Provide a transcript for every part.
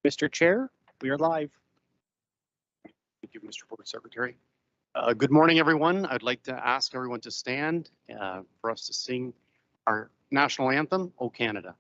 Mr. Chair, we are live. Thank you, Mr. Board Secretary. Good morning, everyone. I'd like to ask everyone to stand for us to sing our national anthem, O Canada.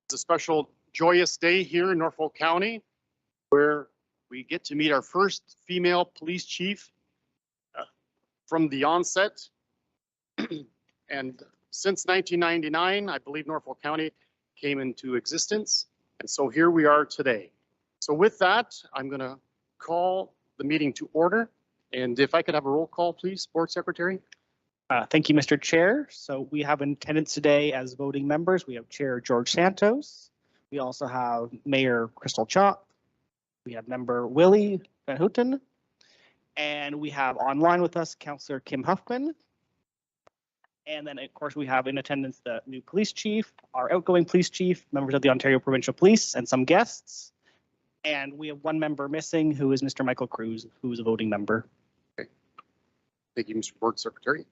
It's a special, joyous day here in Norfolk County where we get to meet our first female police chief from the onset. And since 1999, I believe Norfolk County came into existence. And so here we are today. So with that, I'm going to call the meeting to order. And if I could have a roll call, please, Board Secretary. Thank you, Mr. Chair. So we have in attendance today as voting members. We have Chair George Santos. We also have Mayor Crystal Chop. We have Member Willie Van Houten. And we have online with us Councillor Kim Huffman. And then, of course, we have in attendance the new police chief, our outgoing police chief, members of the Ontario Provincial Police, and some guests. And we have one member missing, who is Mr. Michael Cruz, who is a voting member. Okay. Thank you, Mr. Board Secretary.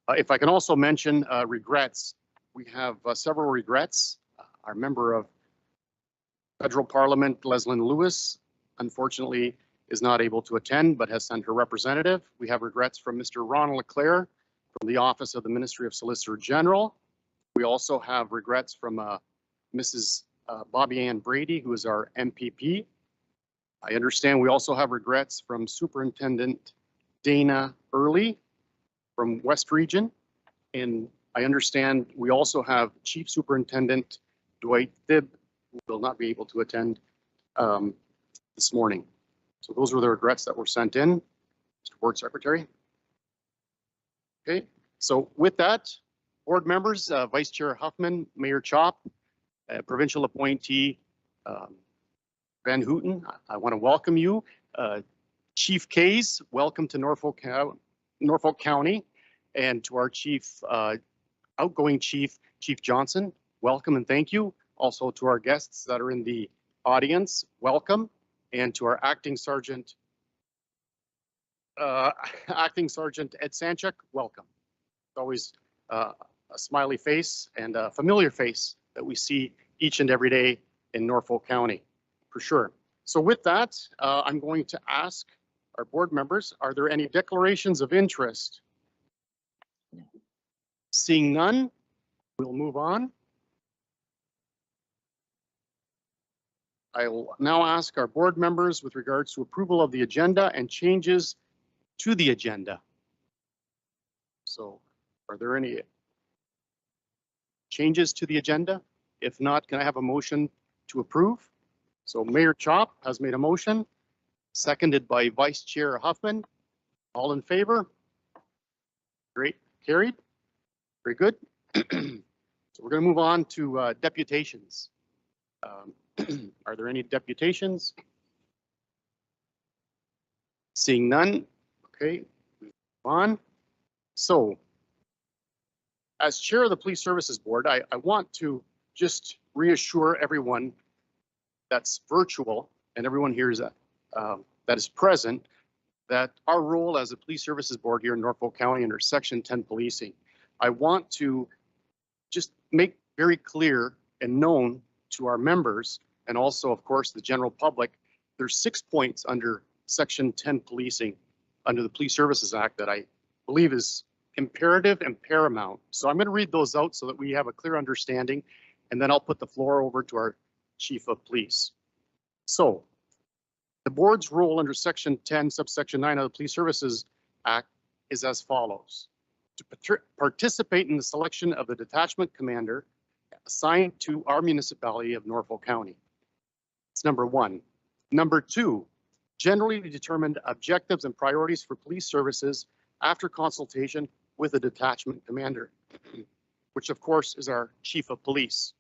If I can also mention regrets, we have several regrets. Our member of Federal Parliament, Leslyn Lewis, unfortunately is not able to attend, but has sent her representative. We have regrets from Mr. Ronald Leclerc from the Office of the Ministry of Solicitor General. We also have regrets from Mrs. Bobby Ann Brady, who is our MPP. I understand we also have regrets from Superintendent Dana Early from West Region. And I understand we also have Chief Superintendent Dwight Thibb, who will not be able to attend this morning. So those were the regrets that were sent in, Mr. Board Secretary. Okay, so with that, board members, Vice Chair Huffman, Mayor Chop, provincial appointee Van Houten, I want to welcome you. Chief Kays, welcome to Norfolk County, and to our chief, outgoing chief, Chief Johnson, welcome and thank you. Also to our guests that are in the audience, welcome, and to our acting sergeant, Ed Sanchuk, welcome. It's always a smiley face and a familiar face that we see each and every day in Norfolk County, for sure. So with that, I'm going to ask our board members, are there any declarations of interest? Seeing none, we'll move on. I will now ask our board members with regards to approval of the agenda and changes to the agenda. So are there any changes to the agenda? If not, can I have a motion to approve? So Mayor Chop has made a motion. seconded by Vice Chair Huffman. All in favor? Great, carried. Very good. So we're going to move on to deputations. Are there any deputations? Seeing none. Okay, move on. So as chair of the Police Services Board, I want to just reassure everyone that's virtual and everyone here is that is present that our role as a Police Services Board here in Norfolk County under Section 10 policing, I want to just make very clear and known to our members and also, of course, the general public, there's 6 points under Section 10 policing under the Police Services Act that I believe is imperative and paramount. So I'm going to read those out so that we have a clear understanding, and then I'll put the floor over to our Chief of Police. So the board's role under Section 10, subsection 9 of the Police Services Act is as follows. To participate in the selection of the detachment commander assigned to our municipality of Norfolk County. It's number one. Number two, generally determined objectives and priorities for police services after consultation with the detachment commander, which of course is our chief of police.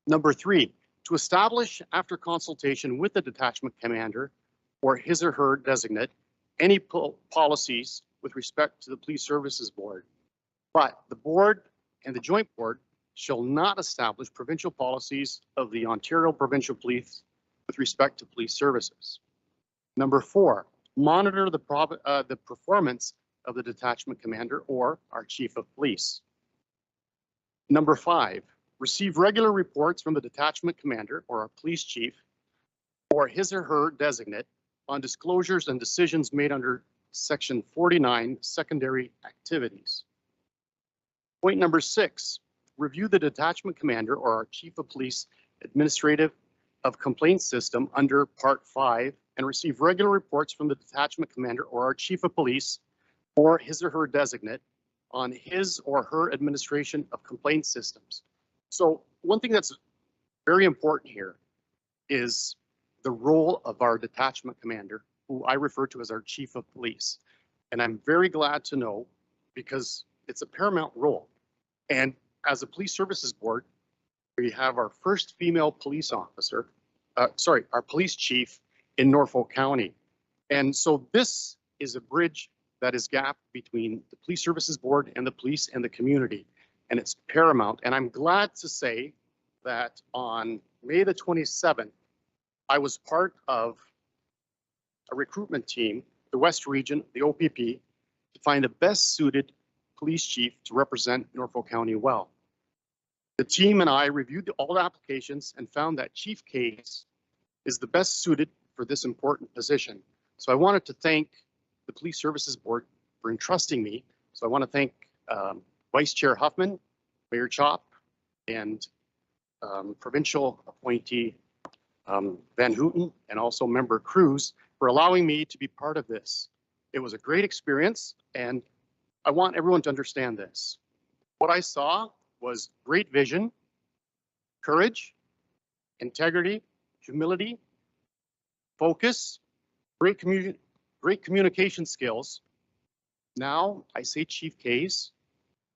Number three, to establish after consultation with the detachment commander or his or her designate, any policies with respect to the Police Services Board. But the board and the joint board shall not establish provincial policies of the Ontario Provincial Police with respect to police services. Number four, monitor the performance of the detachment commander or our chief of police. Number five, receive regular reports from the detachment commander or our police chief or his or her designate on disclosures and decisions made under Section 49, secondary activities. Point number six, review the detachment commander or our chief of police administrative of complaints system under Part 5 and receive regular reports from the detachment commander or our chief of police or his or her designate on his or her administration of complaint systems. So one thing that's very important here is the role of our detachment commander, who I refer to as our chief of police. And I'm very glad to know because it's a paramount role. And as a Police Services Board, we have our first female police officer, our police chief in Norfolk County. And so this is a bridge that is gap between the Police Services Board and the police and the community. And it's paramount. And I'm glad to say that on May the 27th, I was part of a recruitment team, the West Region, the OPP, to find a best suited police chief to represent Norfolk County well. The team and I reviewed all the applications and found that Chief Case is the best suited for this important position. So I wanted to thank the Police Services Board for entrusting me. So I want to thank Vice Chair Huffman, Mayor Chop, and provincial appointee Van Houten, and also member Cruz for allowing me to be part of this. It was a great experience, and I want everyone to understand this. What I saw was great vision, courage, integrity, humility, focus, great communication skills. Now I say Chief Case,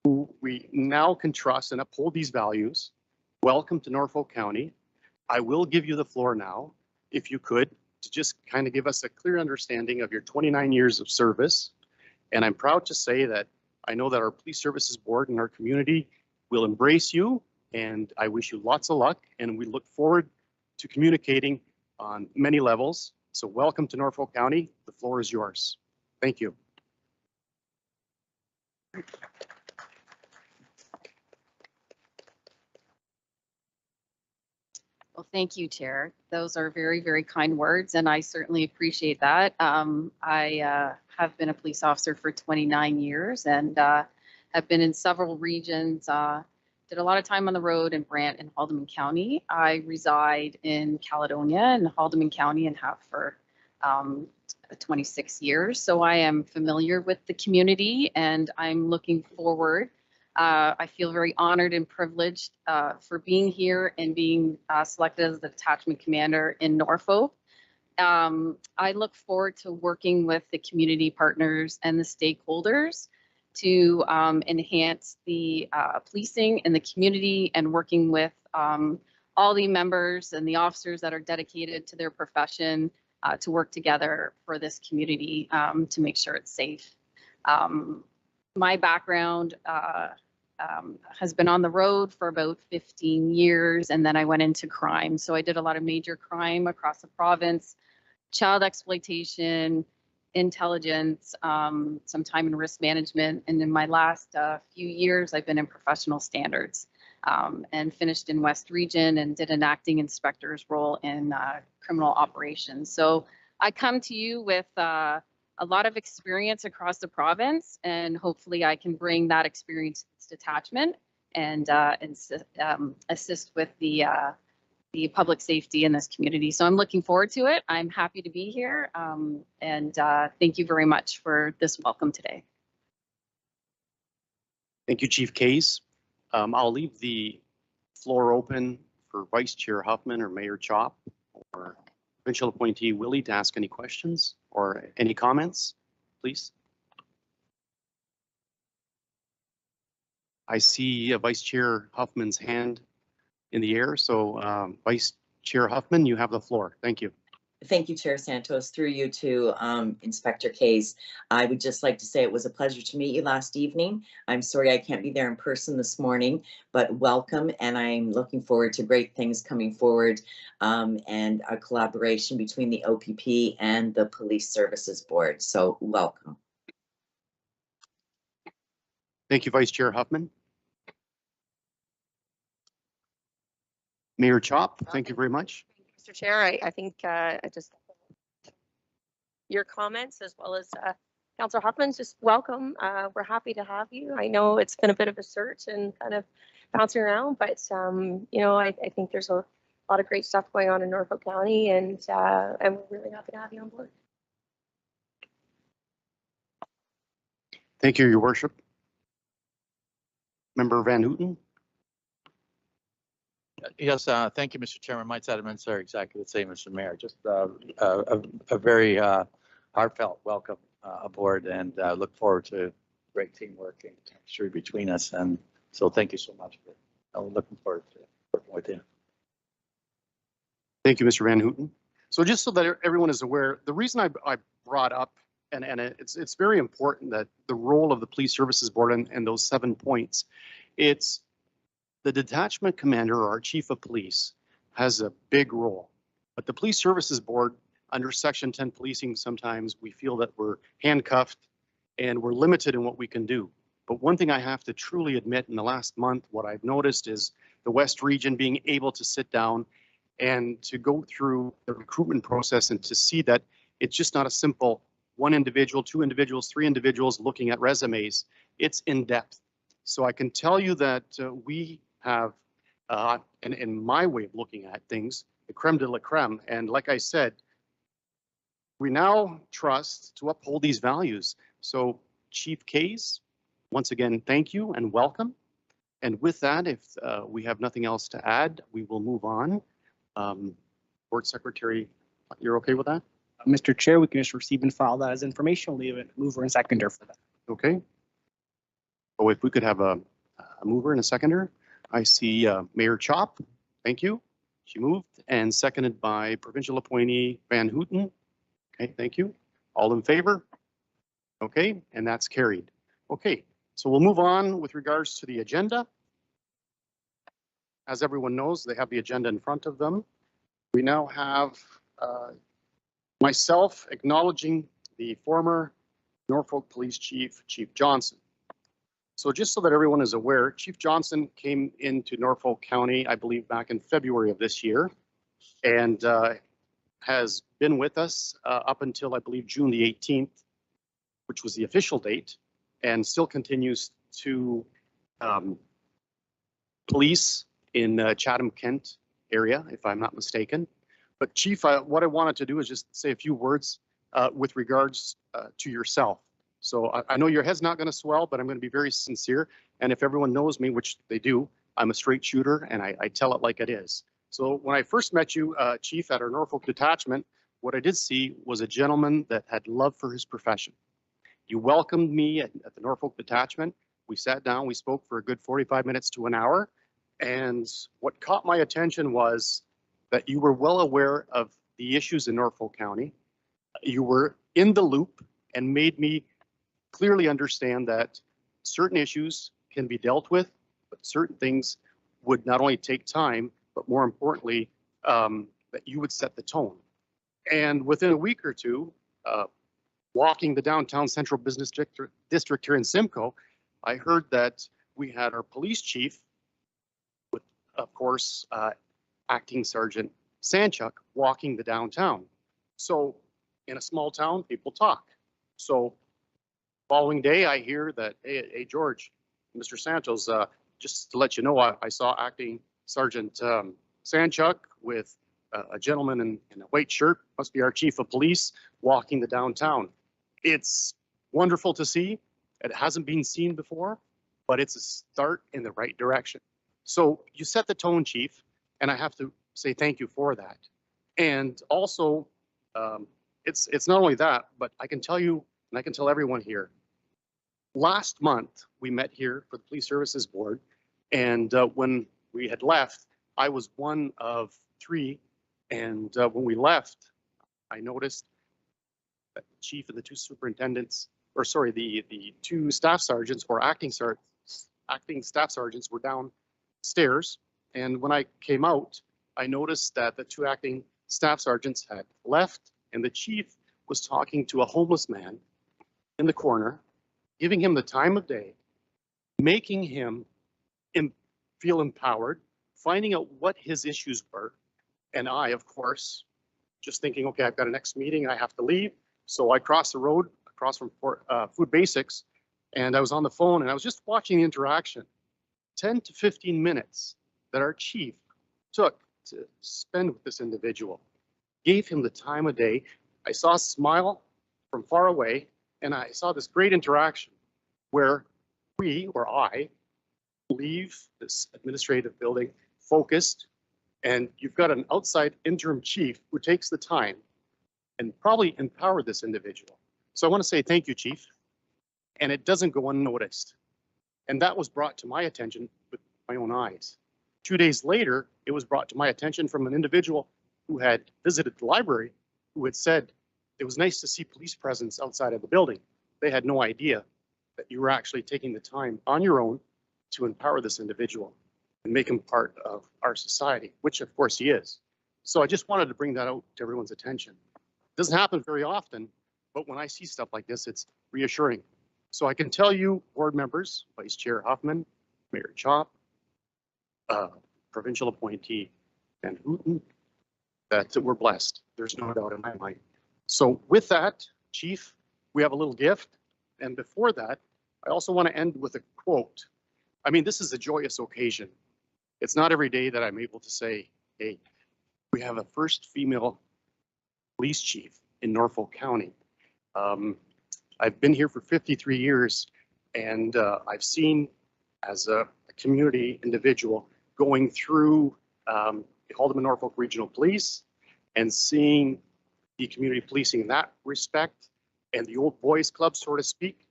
who we now can trust and uphold these values. Welcome to Norfolk County. I will give you the floor now, if you could, to just kind of give us a clear understanding of your 29 years of service. And I'm proud to say that I know that our Police Services Board and our community will embrace you, and I wish you lots of luck, and we look forward to communicating on many levels. So welcome to Norfolk County. The floor is yours. Thank you. Well, thank you, Chair. Those are very, very kind words, and I certainly appreciate that. I have been a police officer for 29 years and have been in several regions, did a lot of time on the road in Brant and Haldimand County. I reside in Caledonia and Haldimand County and have for 26 years. So I am familiar with the community and I'm looking forward. I feel very honored and privileged for being here and being selected as the detachment commander in Norfolk. I look forward to working with the community partners and the stakeholders to enhance the policing in the community and working with all the members and the officers that are dedicated to their profession to work together for this community to make sure it's safe. My background has been on the road for about 15 years, and then I went into crime. So I did a lot of major crime across the province, child exploitation, intelligence, some time in risk management. And in my last few years, I've been in professional standards and finished in West Region and did an acting inspector's role in criminal operations. So I come to you with a lot of experience across the province, and hopefully I can bring that experience to detachment and assist with the public safety in this community. So I'm looking forward to it. I'm happy to be here. And thank you very much for this welcome today. Thank you, Chief Case. I'll leave the floor open for Vice Chair Huffman or Mayor Chop or provincial appointee Willie to ask any questions or any comments, please. I see Vice Chair Huffman's hand in the air. So Vice Chair Huffman, you have the floor. Thank you. Thank you, Chair Santos. Through you to Inspector Case. I would just like to say it was a pleasure to meet you last evening. I'm sorry I can't be there in person this morning, but welcome, and I'm looking forward to great things coming forward and a collaboration between the OPP and the Police Services Board. So welcome. Thank you, Vice Chair Huffman. Mayor Chop, thank you very much. Mr. Chair, I think just your comments as well as Councillor Huffman's just welcome. We're happy to have you. I know it's been a bit of a search and kind of bouncing around, but you know, I think there's a lot of great stuff going on in Norfolk County, and we're really happy to have you on board. Thank you, Your Worship. Member Van Houten. Yes, thank you, Mr. Chairman. My sentiments are exactly the same as the mayor. Just a very heartfelt welcome aboard, and look forward to great teamwork and chemistry between us. And so thank you so much. I'm looking forward to working with you. Thank you, Mr. Van Houten. So just so that everyone is aware, the reason I brought up, and it's very important that the role of the Police Services Board and those 7 points, it's the detachment commander or our chief of police has a big role, but the Police Services Board under Section 10 policing, sometimes we feel that we're handcuffed and we're limited in what we can do. But one thing I have to truly admit, in the last month, what I've noticed is the West Region being able to sit down and to go through the recruitment process and to see that it's just not a simple one individual, two individuals, three individuals looking at resumes. It's in depth. So I can tell you that we have, and in my way of looking at things, the creme de la creme. And like I said, we now trust to uphold these values. So Chief Case, once again, thank you and welcome. And with that, if we have nothing else to add, we will move on. Board Secretary, you're okay with that? Mr. Chair, we can just receive and file that as information. We'll leave it mover and seconder for that. Okay. Oh, if we could have a mover and a seconder. I see Mayor Chop. Thank you. She moved, and seconded by provincial appointee Van Houten. Okay, thank you. All in favor? Okay, and that's carried. Okay, so we'll move on with regards to the agenda. As everyone knows, they have the agenda in front of them. We now have myself acknowledging the former Norfolk Police Chief, Chief Johnson. So just so that everyone is aware, Chief Johnson came into Norfolk County, I believe, back in February of this year, and has been with us up until, I believe, June the 18th, which was the official date, and still continues to police in Chatham-Kent area, if I'm not mistaken. But Chief, what I wanted to do is just say a few words with regards to yourself. So I know your head's not going to swell, but I'm going to be very sincere. And if everyone knows me, which they do, I'm a straight shooter and I tell it like it is. So when I first met you, Chief, at our Norfolk detachment, what I did see was a gentleman that had love for his profession. You welcomed me at the Norfolk Detachment. We sat down, we spoke for a good 45 minutes to an hour. And what caught my attention was that you were well aware of the issues in Norfolk County. You were in the loop and made me clearly understand that certain issues can be dealt with, but certain things would not only take time, but more importantly, that you would set the tone. And within a week or two, walking the downtown central business district here in Simcoe, I heard that we had our police chief, with, of course, Acting Sergeant Sanchuk, walking the downtown. So in a small town, people talk. So following day, I hear that, hey George, Mr. Santos, just to let you know, I saw Acting Sergeant Sanchuk with a gentleman in a white shirt, must be our chief of police, walking the downtown. It's wonderful to see. It hasn't been seen before, but it's a start in the right direction. So you set the tone, chief, and I have to say thank you for that. And also, it's not only that, but I can tell you, and I can tell everyone here, last month we met here for the Police Services Board, and when we had left, I was one of 3, and when we left, I noticed that the chief and the 2 superintendents, or sorry, the 2 staff sergeants or acting staff sergeants were downstairs, and when I came out, I noticed that the 2 acting staff sergeants had left, and the chief was talking to a homeless man in the corner, giving him the time of day, making him feel empowered, finding out what his issues were. And I, of course, just thinking, okay, I've got a next meeting, I have to leave. So I crossed the road across from Food Basics, and I was on the phone, and I was just watching the interaction. 10 to 15 minutes that our chief took to spend with this individual, gave him the time of day. I saw a smile from far away, and I saw this great interaction where we, or I, leave this administrative building focused, and you've got an outside interim chief who takes the time and probably empowered this individual. So I want to say thank you, chief. And it doesn't go unnoticed. And that was brought to my attention with my own eyes. 2 days later, it was brought to my attention from an individual who had visited the library, who had said it was nice to see police presence outside of the building. They had no idea that you were actually taking the time on your own to empower this individual and make him part of our society, which of course he is. So I just wanted to bring that out to everyone's attention. It doesn't happen very often, but when I see stuff like this, it's reassuring. So I can tell you, board members, Vice Chair Huffman, Mayor Chop, provincial appointee, and Hooten, that we're blessed. There's no doubt in my mind. So with that, Chief, we have a little gift. And before that, I also want to end with a quote. I mean, this is a joyous occasion. It's not every day that I'm able to say, hey, we have a first female police chief in Norfolk County. I've been here for 53 years, and I've seen, as a community individual, going through the Haldeman Norfolk Regional Police and seeing the community policing in that respect and the old boys club, so to speak,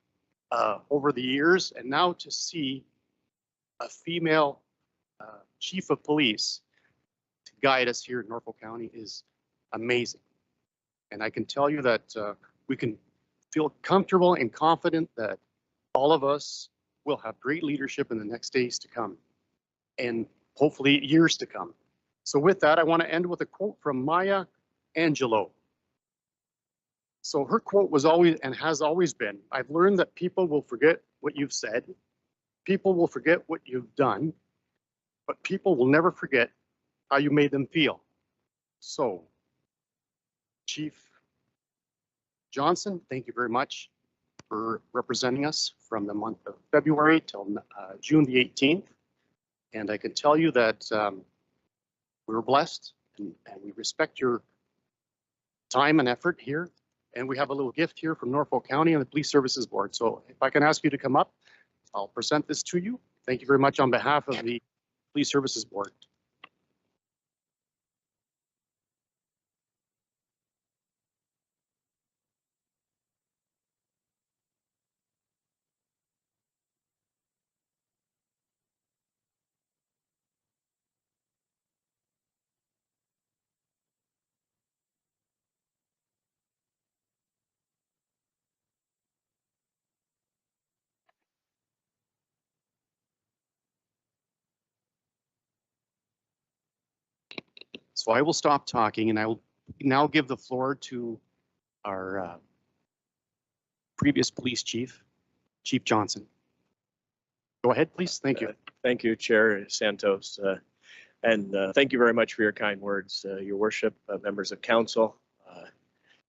over the years, and now to see a female chief of police to guide us here in Norfolk County is amazing. And I can tell you that we can feel comfortable and confident that all of us will have great leadership in the next days to come and hopefully years to come. So with that, I want to end with a quote from Maya Angelou. So her quote was always and has always been, I've learned that people will forget what you've said, people will forget what you've done, but people will never forget how you made them feel. So, Chief Johnson, thank you very much for representing us from the month of February till June the 18th. And I can tell you that we were blessed and we respect your time and effort here. And we have a little gift here from Norfolk County and the Police Services Board. So if I can ask you to come up, I'll present this to you. Thank you very much on behalf of the Police Services Board. So I will stop talking and I will now give the floor to our previous police chief, Chief Johnson. Go ahead, please. Thank you. Thank you, Chair Santos. And thank you very much for your kind words, Your Worship, members of council,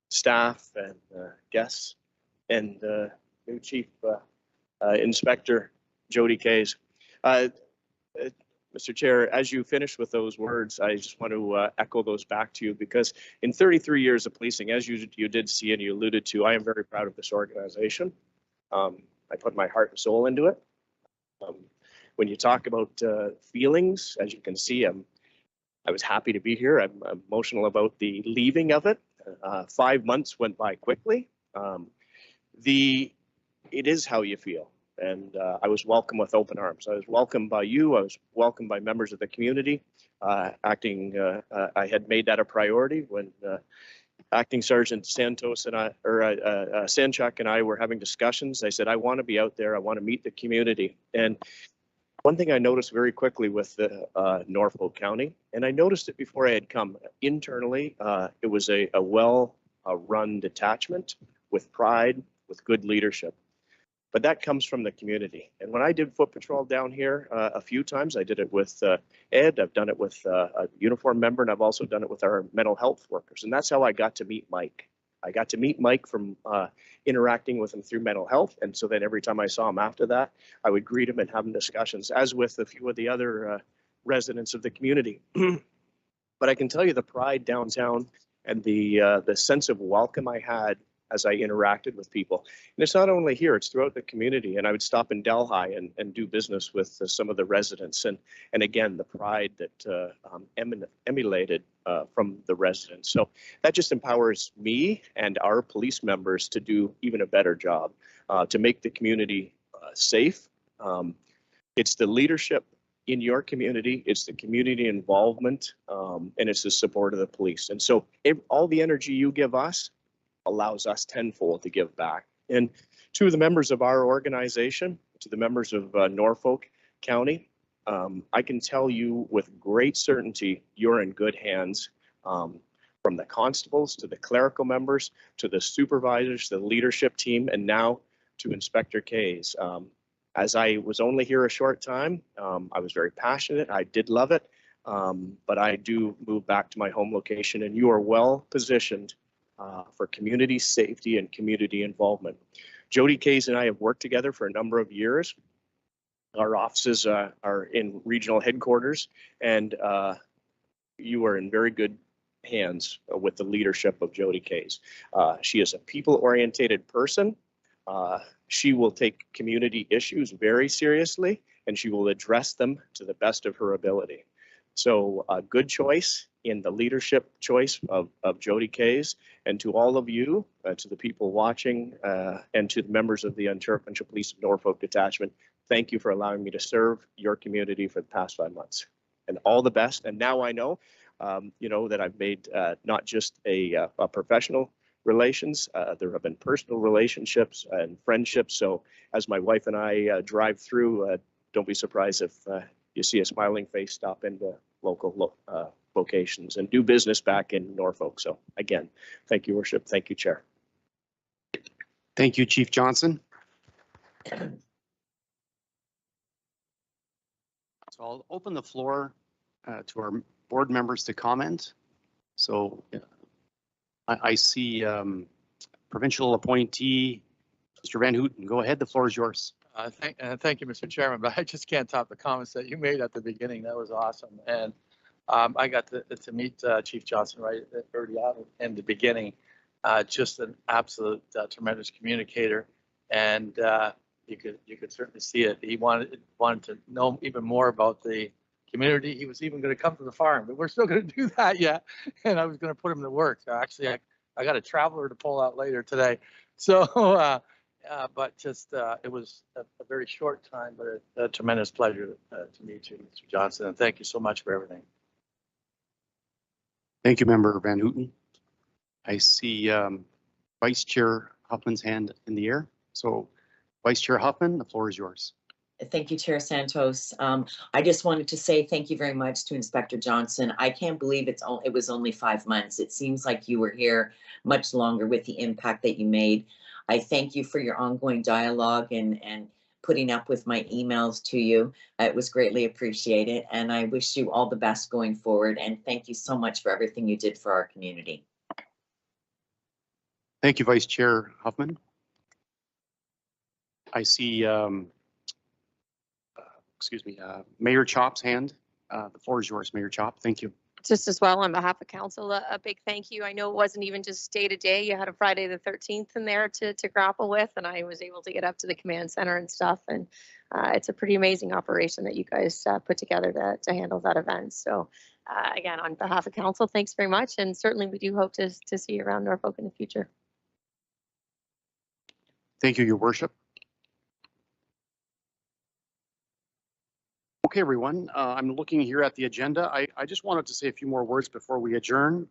staff, and guests, and new Chief Inspector Jody Kays. Mr. Chair, as you finish with those words, I just want to echo those back to you, because in 33 years of policing, as you did see and you alluded to, I am very proud of this organization. I put my heart and soul into it. When you talk about feelings, as you can see, I was happy to be here. I'm emotional about the leaving of it. 5 months went by quickly. It is how you feel. And I was welcomed with open arms. I was welcomed by you. I was welcomed by members of the community. I had made that a priority when Acting Sergeant Santos and Sanchuk and I were having discussions. I said, I want to be out there. I want to meet the community. And one thing I noticed very quickly with Norfolk County, and I noticed it before I had come internally, it was a well-run detachment with pride, with good leadership. But that comes from the community. And when I did foot patrol down here a few times, I did it with Ed, I've done it with a uniform member, and I've also done it with our mental health workers. And that's how I got to meet Mike. I got to meet Mike from interacting with him through mental health. And so then every time I saw him after that, I would greet him and have discussions, as with a few of the other residents of the community. But I can tell you the pride downtown and the sense of welcome I had as I interacted with people. And it's not only here, it's throughout the community. And I would stop in Delhi and do business with some of the residents. And again, the pride that emulated from the residents. So that just empowers me and our police members to do even a better job, to make the community safe. It's the leadership in your community, it's the community involvement, and it's the support of the police. And so all the energy you give us allows us tenfold to give back. And to the members of our organization, to the members of Norfolk County, I can tell you with great certainty, you're in good hands, from the constables to the clerical members, to the supervisors, the leadership team, and now to Inspector Kays. As I was only here a short time, I was very passionate. I did love it, but I do move back to my home location, and you are well positioned for community safety and community involvement. Jody Kays and I have worked together for a number of years. Our offices are in regional headquarters, and you are in very good hands with the leadership of Jody Kays. She is a people-oriented person. She will take community issues very seriously, and she will address them to the best of her ability. So a good choice in the leadership choice of Jody Kays, and to all of you, to the people watching, and to the members of the Ontario Police of Norfolk Detachment, thank you for allowing me to serve your community for the past 5 months. And all the best. And now I know, that I've made not just a professional relations, there have been personal relationships and friendships. So as my wife and I drive through, don't be surprised if you see a smiling face stop into local locations and do business back in Norfolk. So again, thank you, Worship. Thank you, Chair. Thank you, Chief Johnson. So I'll open the floor to our board members to comment. So I see provincial appointee, Mr. Van Houten. Go ahead, the floor is yours. Thank you, Mr. Chairman, but I just can't top the comments that you made at the beginning. That was awesome. And I got to meet Chief Johnson right early on in the beginning. Just an absolute tremendous communicator, and you could certainly see it. He wanted to know even more about the community. He was even going to come to the farm, but we're still going to do that yet. And I was going to put him to work. So actually, I got a traveler to pull out later today. So, but just it was a very short time, but a tremendous pleasure to meet you, Mr. Johnson, and thank you so much for everything. Thank you, Member Van Houten. I see Vice Chair Huffman's hand in the air. So Vice Chair Huffman, the floor is yours. Thank you, Chair Santos. I just wanted to say thank you very much to Inspector Johnson. I can't believe it was only 5 months. It seems like you were here much longer with the impact that you made. I thank you for your ongoing dialogue and putting up with my emails to you. It was greatly appreciated, and I wish you all the best going forward. And thank you so much for everything you did for our community. Thank you, Vice Chair Huffman. I see, Mayor Chop's hand. The floor is yours, Mayor Chop. Thank you. Just as well, on behalf of council, a big thank you. I know it wasn't even just day to day. You had a Friday the 13th in there to grapple with, and I was able to get up to the command center and stuff. And it's a pretty amazing operation that you guys put together to handle that event. So again, on behalf of council, thanks very much. And certainly we do hope to see you around Norfolk in the future. Thank you, Your Worship. Okay, everyone, I'm looking here at the agenda. I just wanted to say a few more words before we adjourn.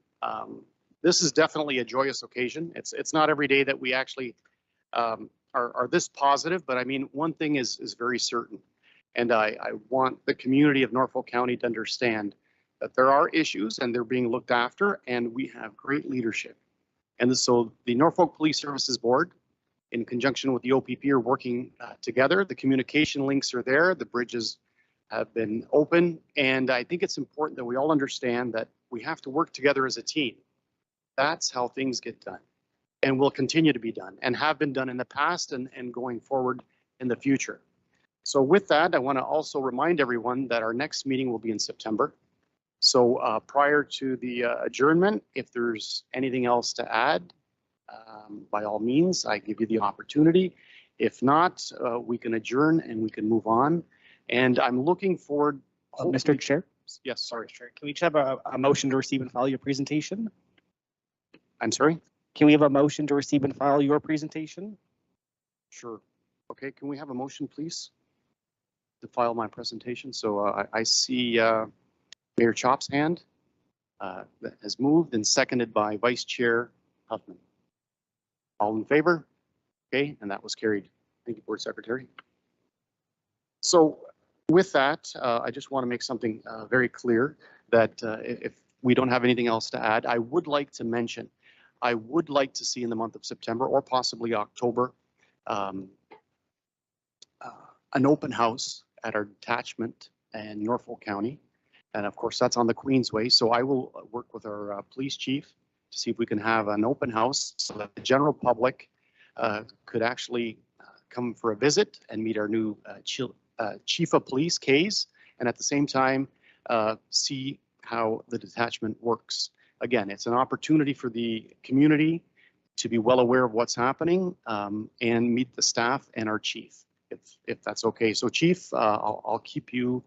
This is definitely a joyous occasion. It's not every day that we actually are this positive, but I mean, one thing is very certain, and I want the community of Norfolk County to understand that there are issues and they're being looked after, and we have great leadership. And so the Norfolk Police Services Board, in conjunction with the OPP, are working together. The communication links are there. The bridges have been open, and I think it's important that we all understand that we have to work together as a team. That's how things get done, and will continue to be done, and have been done in the past and going forward in the future. So with that, I want to also remind everyone that our next meeting will be in September. So prior to the adjournment, if there's anything else to add, by all means, I give you the opportunity. If not, we can adjourn and we can move on. And I'm looking forward. Mr. Chair? Yes, sorry. Chair, can we each have a motion to receive and file your presentation? I'm sorry? Can we have a motion to receive and file your presentation? Sure. Okay, can we have a motion, please, to file my presentation? So I see Mayor Chop's hand that has moved and seconded by Vice Chair Huffman. All in favor? Okay, and that was carried. Thank you, Board Secretary. So with that, I just want to make something very clear that if we don't have anything else to add, I would like to mention, I would like to see in the month of September or possibly October, an open house at our detachment in Norfolk County. And of course, that's on the Queensway. So I will work with our police chief to see if we can have an open house so that the general public could actually come for a visit and meet our new chief of police, Kays, and at the same time see how the detachment works. Again, it's an opportunity for the community to be well aware of what's happening and meet the staff and our chief, if that's okay. So Chief, I'll keep you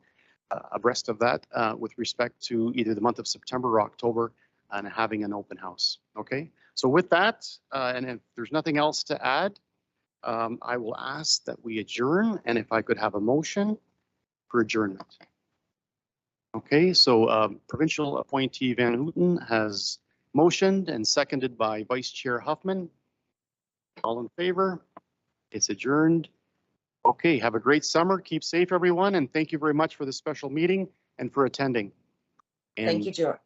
abreast of that with respect to either the month of September or October and having an open house. Okay, so with that, and if there's nothing else to add, I will ask that we adjourn, and if I could have a motion for adjournment. Okay, so provincial appointee Van Houten has motioned and seconded by Vice Chair Huffman. All in favor? It's adjourned. Okay, have a great summer. Keep safe, everyone, and thank you very much for the special meeting and for attending. Thank you, George.